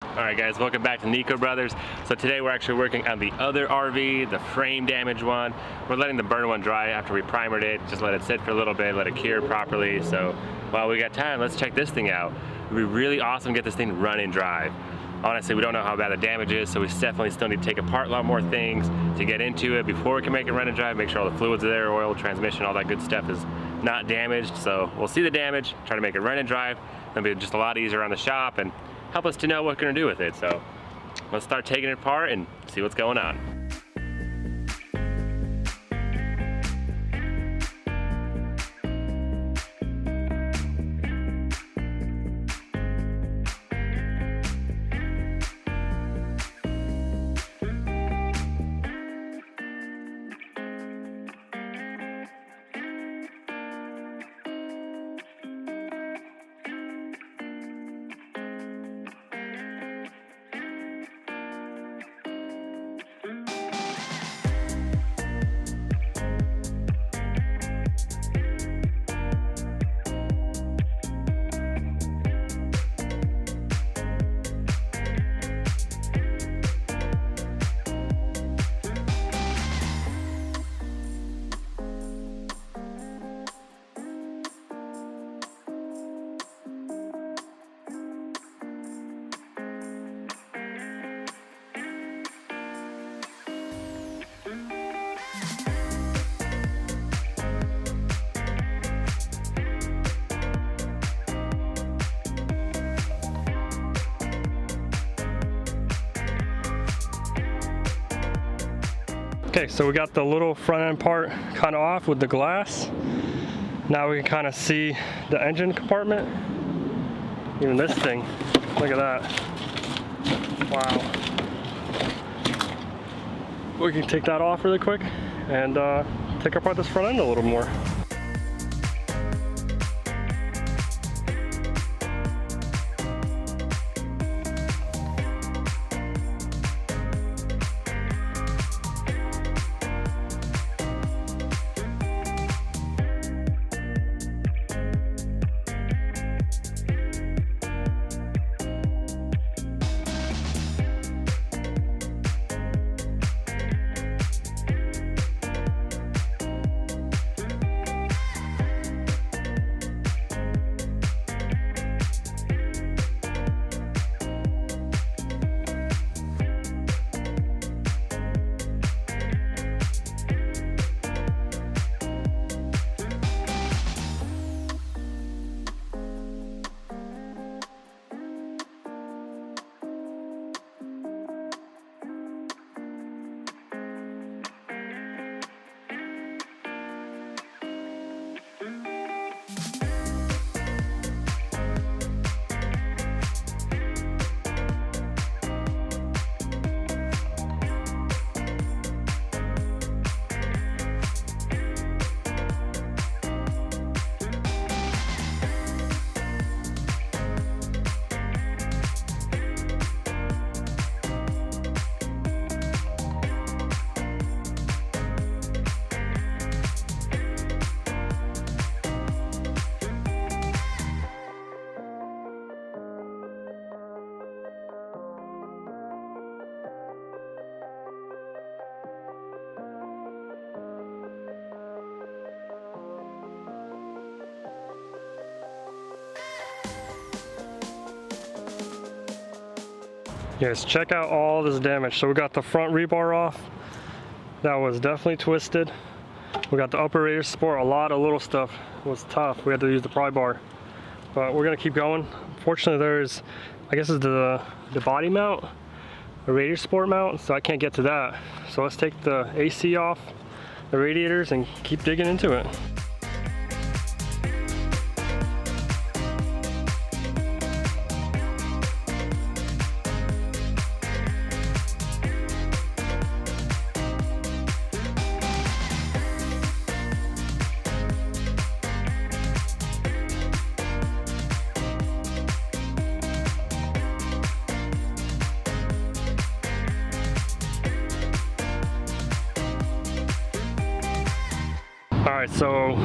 Alright guys, welcome back to Nico Brothers. So today we're actually working on the other RV, the frame damaged one. We're letting the burn one dry after we primered it, just let it sit for a little bit, let it cure properly. So while we got time, let's check this thing out. It'd be really awesome to get this thing run and drive. Honestly, we don't know how bad the damage is, so we definitely still need to take apart a lot more things to get into it before we can make it run and drive, make sure all the fluids are there, oil, transmission, all that good stuff is not damaged. So we'll see the damage, try to make it run and drive. It'll be just a lot easier on the shop and help us to know what we're gonna do with it. So let's start taking it apart and see what's going on. Okay, so we got the little front end part kind of off with the glass. Now we can kind of see the engine compartment. Even this thing, look at that. Wow. We can take that off really quick and take apart this front end a little more. Yes, check out all this damage. So we got the front rebar off. That was definitely twisted. We got the upper radiator support. A lot of little stuff was tough. We had to use the pry bar. But we're gonna keep going. Fortunately, there's, I guess it's the body mount, the radiator support mount, so I can't get to that. So let's take the AC off the radiators and keep digging into it. Alright, so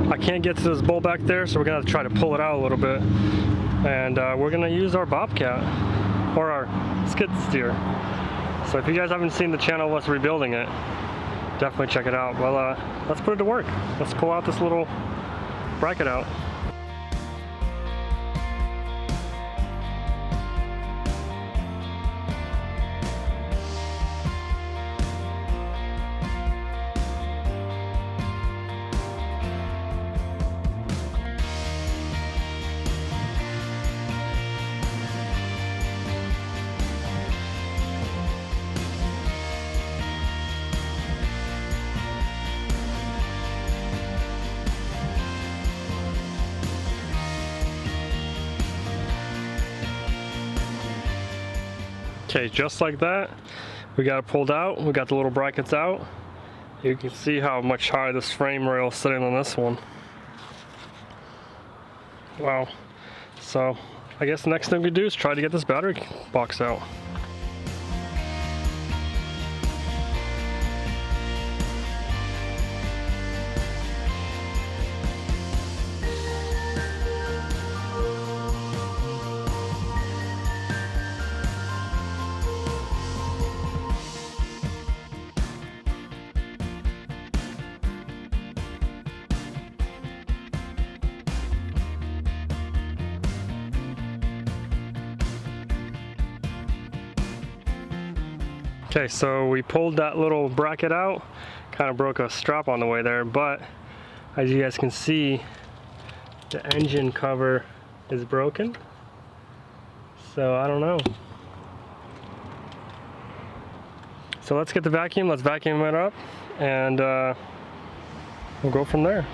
I can't get to this bolt back there, so we're gonna try to pull it out a little bit. And we're gonna use our Bobcat. Or skid steer. So if you guys haven't seen the channel of us rebuilding it, definitely check it out. Well, let's put it to work. Let's pull out this little bracket out. Okay, just like that, we got it pulled out. We got the little brackets out. You can see how much higher this frame rail is sitting on this one. Wow. So I guess the next thing we do is try to get this battery box out. Okay, so we pulled that little bracket out, kind of broke a strap on the way there, but as you guys can see, the engine cover is broken. So I don't know. So let's get the vacuum, let's vacuum it up, and we'll go from there.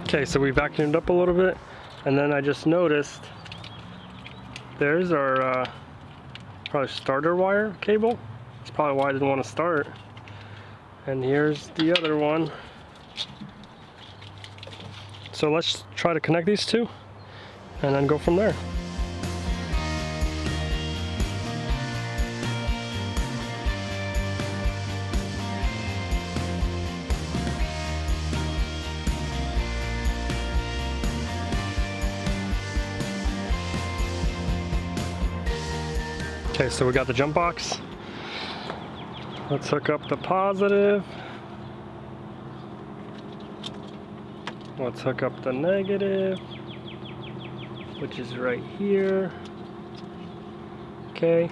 Okay, so we vacuumed up a little bit, and then I just noticed there's our probably starter wire cable. That's probably why I didn't want to start. And here's the other one. So let's try to connect these two and then go from there. Okay, so we got the jump box. Let's hook up the positive. Let's hook up the negative, which is right here. Okay.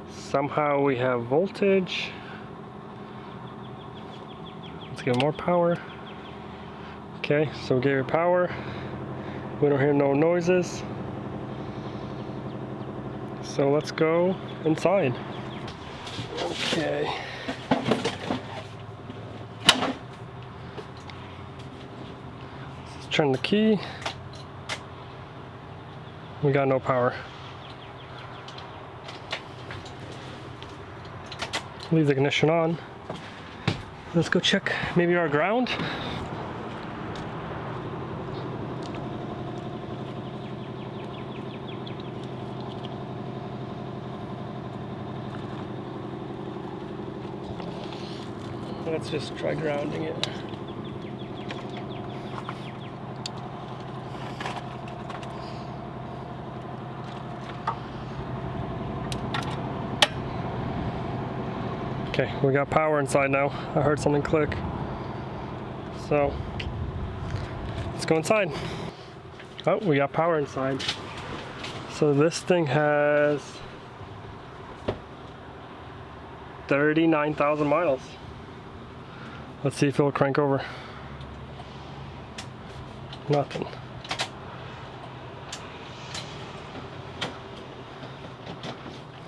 Somehow we have voltage. Let's get more power. Okay, so we gave it power. We don't hear no noises. So let's go inside. Okay. Let's turn the key. We got no power. Leave the ignition on. Let's go check maybe our ground. Let's just try grounding it. Okay, we got power inside now. I heard something click. So, let's go inside. Oh, we got power inside. So this thing has 39,000 miles. Let's see if it'll crank over. Nothing.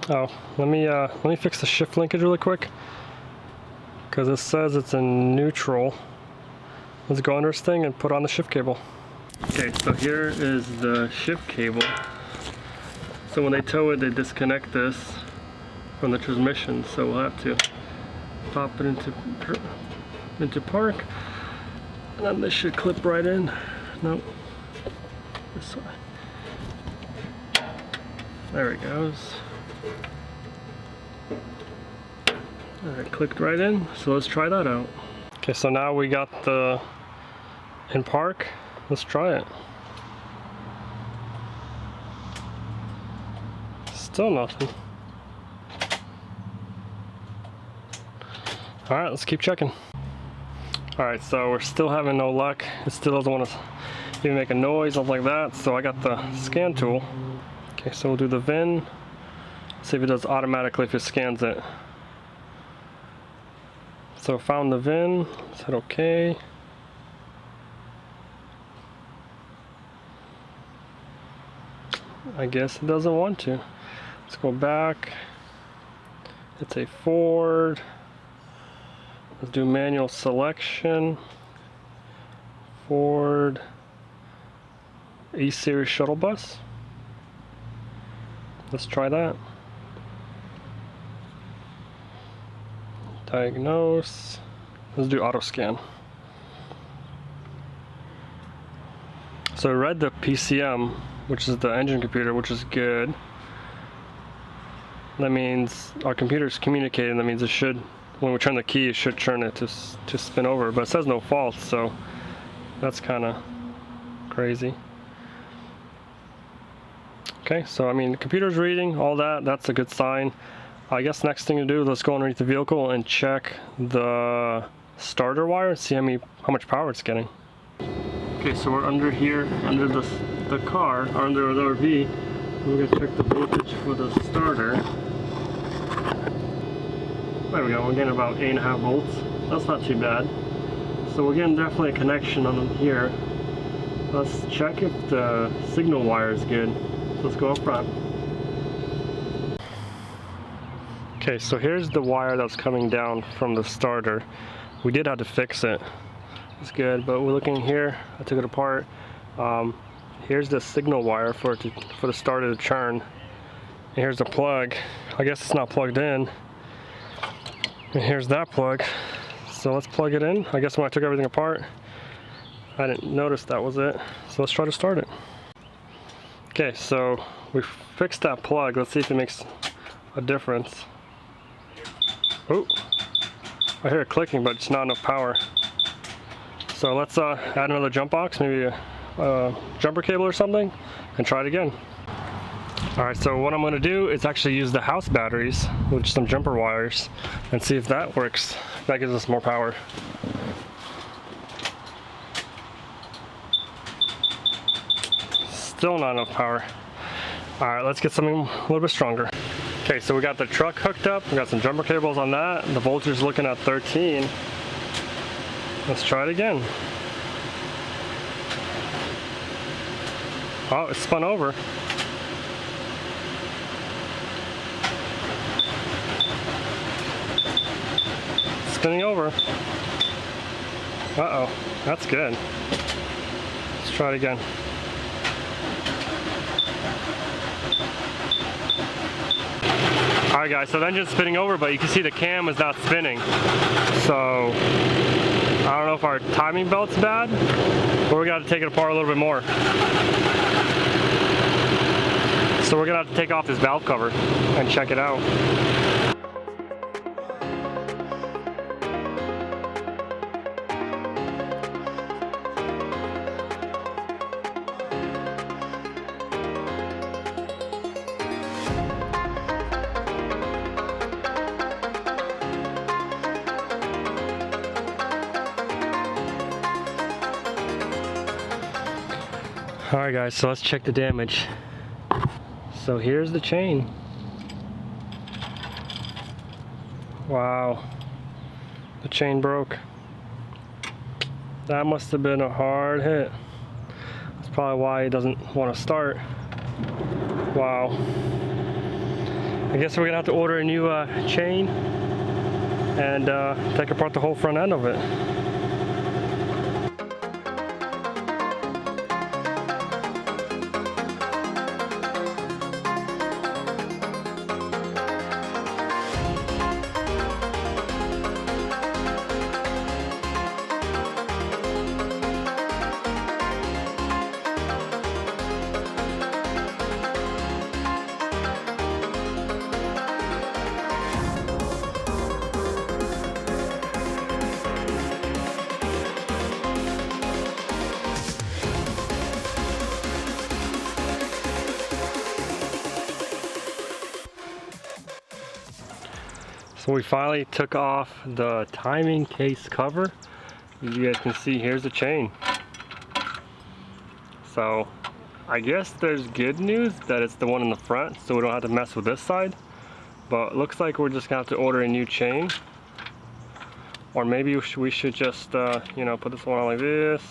Oh, let me fix the shift linkage really quick, because it says it's in neutral. Let's go under this thing and put on the shift cable. Okay, so here is the shift cable. So when they tow it, they disconnect this from the transmission, so we'll have to pop it into park, and then this should clip right in. Nope, this way. There it goes. Alright, clicked right in, so let's try that out. Okay, so now we got the in park. Let's try it. Still nothing. Alright, let's keep checking. Alright, so we're still having no luck. It still doesn't want to even make a noise, something like that. So I got the scan tool. Okay, so we'll do the VIN. See if it does automatically if it scans it. So found the VIN, said okay. I guess it doesn't want to. Let's go back. It's a Ford. Let's do manual selection. Ford E-Series shuttle bus. Let's try that. Diagnose. Let's do auto scan. So I read the PCM, which is the engine computer, which is good. That means our computer's communicating. That means it should, when we turn the key, it should turn it to spin over. But it says no faults, so that's kind of crazy. Okay, so I mean, the computer's reading all that. That's a good sign. I guess next thing to do, let's go underneath the vehicle and check the starter wire and see how much power it's getting. Okay, so we're under here, under the car, or under the RV. We're gonna check the voltage for the starter. There we go, we're getting about 8.5 volts. That's not too bad. So we're getting definitely a connection on here. Let's check if the signal wire is good. So let's go up front. Okay, so here's the wire that's coming down from the starter. We did have to fix it. It's good, but we're looking here. I took it apart. Here's the signal wire for the starter to churn. And here's the plug. I guess it's not plugged in. And here's that plug. So let's plug it in. I guess when I took everything apart, I didn't notice that was it. So let's try to start it. Okay, so we fixed that plug. Let's see if it makes a difference. Oh, I hear it clicking, but it's not enough power. So let's add another jump box, maybe a jumper cable or something, and try it again. Alright, so what I'm going to do is actually use the house batteries with some jumper wires and see if that works. That gives us more power. Still not enough power. Alright, let's get something a little bit stronger. Okay, so we got the truck hooked up, we got some jumper cables on that, the voltage is looking at 13. Let's try it again. Oh, it spun over. Spinning over. Uh-oh, that's good. Let's try it again. Alright guys, so the engine's spinning over, but you can see the cam is not spinning. So, I don't know if our timing belt's bad, but we got to take it apart a little bit more. So we're going to have to take off this valve cover and check it out. Alright guys, so let's check the damage. So here's the chain. Wow, the chain broke. That must have been a hard hit. That's probably why he doesn't want to start. Wow. I guess we're gonna have to order a new chain and take apart the whole front end of it. So we finally took off the timing case cover. As you guys can see, here's the chain. So I guess there's good news that it's the one in the front, so we don't have to mess with this side. But it looks like we're just gonna have to order a new chain. Or maybe we should just, you know, put this one on like this.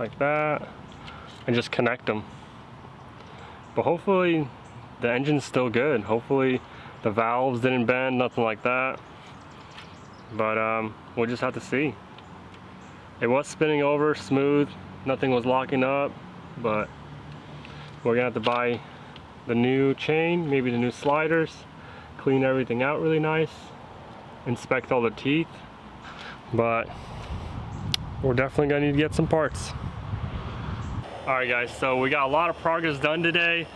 Like that. And just connect them. But hopefully the engine's still good. Hopefully the valves didn't bend, nothing like that. But we'll just have to see. It was spinning over smooth, nothing was locking up, but we're gonna have to buy the new chain, maybe the new sliders, clean everything out really nice, inspect all the teeth. But we're definitely gonna need to get some parts. Alright guys, so we got a lot of progress done today.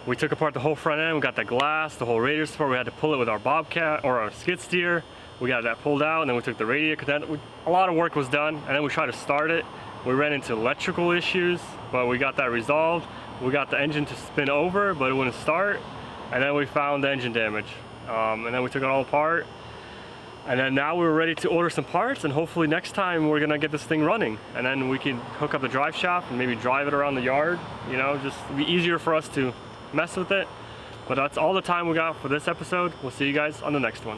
We took apart the whole front end, we got the glass, the whole radiator support. We had to pull it with our bobcat or our skid steer. We got that pulled out, and then we took the radiator. A lot of work was done, and then we tried to start it. We ran into electrical issues, but we got that resolved. We got the engine to spin over, but it wouldn't start. And then we found the engine damage. And then we took it all apart. And then now we're ready to order some parts, and hopefully next time we're gonna get this thing running. And then we can hook up the drive shaft and maybe drive it around the yard. You know, just be easier for us to mess with it. But that's all the time we got for this episode. We'll see you guys on the next one.